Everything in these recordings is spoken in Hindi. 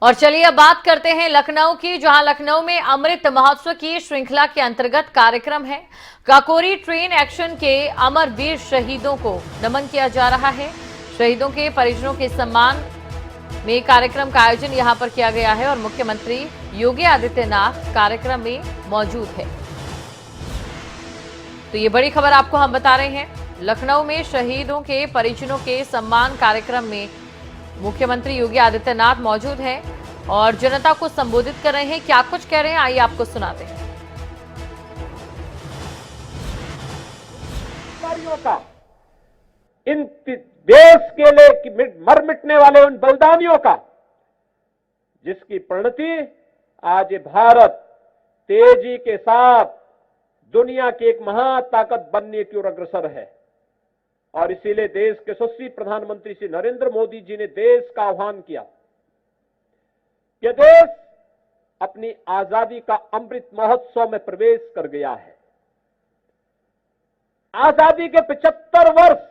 और चलिए अब बात करते हैं लखनऊ की, जहां लखनऊ में अमृत महोत्सव की श्रृंखला के अंतर्गत कार्यक्रम है। काकोरी ट्रेन एक्शन के अमर वीर शहीदों को नमन किया जा रहा है। शहीदों के परिजनों के सम्मान में कार्यक्रम का आयोजन यहां पर किया गया है और मुख्यमंत्री योगी आदित्यनाथ कार्यक्रम में मौजूद है। तो ये बड़ी खबर आपको हम बता रहे हैं। लखनऊ में शहीदों के परिजनों के सम्मान कार्यक्रम में मुख्यमंत्री योगी आदित्यनाथ मौजूद हैं और जनता को संबोधित कर रहे हैं। क्या कुछ कह रहे हैं, आइए आपको सुनाते हैं। का इन देश के लिए मर मिटने वाले उन बलिदानियों का, जिसकी परिणति आज भारत तेजी के साथ दुनिया की एक महाताकत बनने की ओर अग्रसर है। और इसीलिए देश के यशस्वी प्रधानमंत्री श्री नरेंद्र मोदी जी ने देश का आह्वान किया कि देश अपनी आजादी का अमृत महोत्सव में प्रवेश कर गया है। आजादी के 75 वर्ष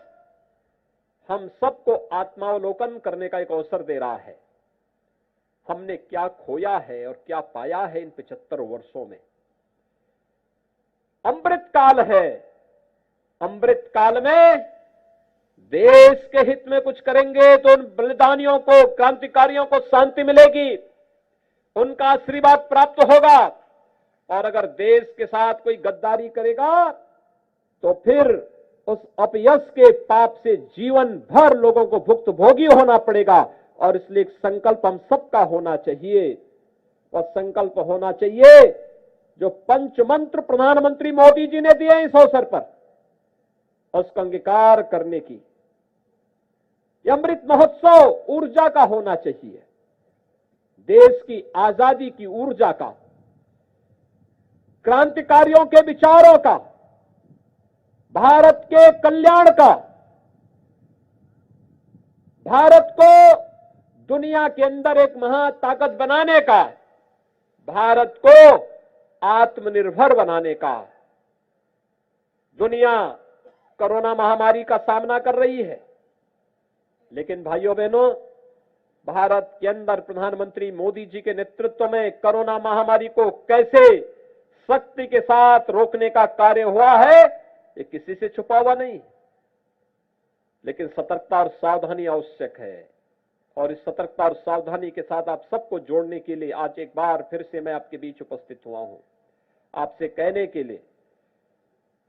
हम सबको आत्मावलोकन करने का एक अवसर दे रहा है। हमने क्या खोया है और क्या पाया है इन 75 वर्षों में। अमृत काल है। अमृत काल में देश के हित में कुछ करेंगे तो उन बलिदानियों को, क्रांतिकारियों को शांति मिलेगी, उनका आशीर्वाद प्राप्त होगा। और अगर देश के साथ कोई गद्दारी करेगा तो फिर उस अपयश के पाप से जीवन भर लोगों को भुक्तभोगी होना पड़ेगा। और इसलिए एक संकल्प हम सबका होना चाहिए, और संकल्प होना चाहिए जो पंचमंत्र प्रधानमंत्री मोदी जी ने दिए इस अवसर पर, उसका अंगीकार करने की। यह अमृत महोत्सव ऊर्जा का होना चाहिए, देश की आजादी की ऊर्जा का, क्रांतिकारियों के विचारों का, भारत के कल्याण का, भारत को दुनिया के अंदर एक महाताकत बनाने का, भारत को आत्मनिर्भर बनाने का। दुनिया कोरोना महामारी का सामना कर रही है, लेकिन भाइयों बहनों, भारत के अंदर प्रधानमंत्री मोदी जी के नेतृत्व में कोरोना महामारी को कैसे शक्ति के साथ रोकने का कार्य हुआ है, ये किसी से छुपा हुआ नहीं। लेकिन सतर्कता और सावधानी आवश्यक है। और इस सतर्कता और सावधानी के साथ आप सबको जोड़ने के लिए आज एक बार फिर से मैं आपके बीच उपस्थित हुआ हूं, आपसे कहने के लिए,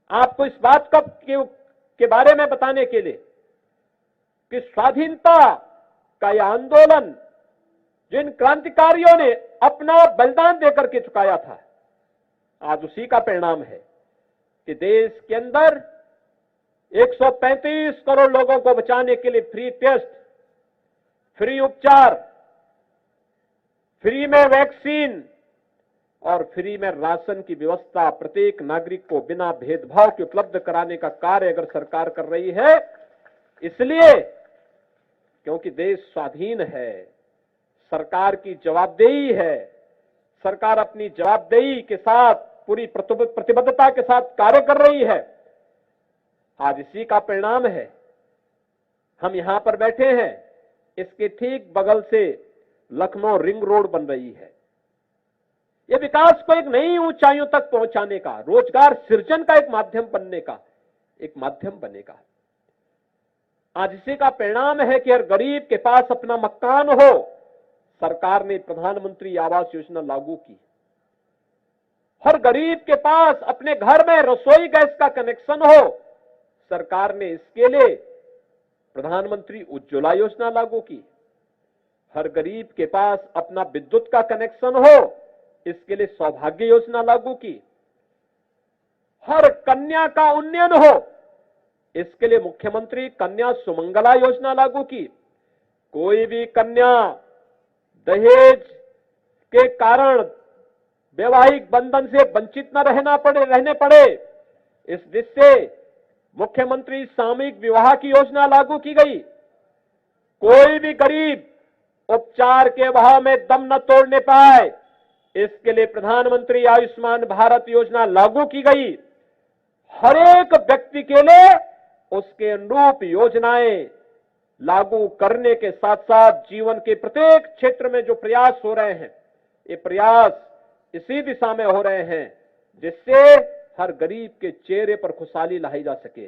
आपको इस बात के बारे में बताने के लिए कि स्वाधीनता का यह आंदोलन जिन क्रांतिकारियों ने अपना बलिदान देकर के चुकाया था, आज उसी का परिणाम है कि देश के अंदर 135 करोड़ लोगों को बचाने के लिए फ्री टेस्ट, फ्री उपचार, फ्री में वैक्सीन और फ्री में राशन की व्यवस्था प्रत्येक नागरिक को बिना भेदभाव के उपलब्ध कराने का कार्य अगर सरकार कर रही है, इसलिए क्योंकि देश स्वाधीन है, सरकार की जवाबदेही है, सरकार अपनी जवाबदेही के साथ पूरी प्रतिबद्धता के साथ कार्य कर रही है। आज इसी का परिणाम है। हम यहां पर बैठे हैं, इसके ठीक बगल से लखनऊ रिंग रोड बन रही है। यह विकास को एक नई ऊंचाइयों तक पहुंचाने का, रोजगार सृजन का एक माध्यम बनने का एक माध्यम बनेगा। आज इसी का परिणाम है कि हर गरीब के पास अपना मकान हो। सरकार ने प्रधानमंत्री आवास योजना लागू की। हर गरीब के पास अपने घर में रसोई गैस का कनेक्शन हो। सरकार ने इसके लिए प्रधानमंत्री उज्ज्वला योजना लागू की। हर गरीब के पास अपना विद्युत का कनेक्शन हो, इसके लिए सौभाग्य योजना लागू की। हर कन्या का उन्नयन हो, इसके लिए मुख्यमंत्री कन्या सुमंगला योजना लागू की। कोई भी कन्या दहेज के कारण वैवाहिक बंधन से वंचित न रहने पड़े, इस दृष्टि से मुख्यमंत्री सामूहिक विवाह की योजना लागू की गई। कोई भी गरीब उपचार के अभाव में दम न तोड़ने पाए, इसके लिए प्रधानमंत्री आयुष्मान भारत योजना लागू की गई। हर एक व्यक्ति के लिए उसके अनुरूप योजनाएं लागू करने के साथ साथ जीवन के प्रत्येक क्षेत्र में जो प्रयास हो रहे हैं, ये प्रयास इसी दिशा में हो रहे हैं जिससे हर गरीब के चेहरे पर खुशहाली लाई जा सके।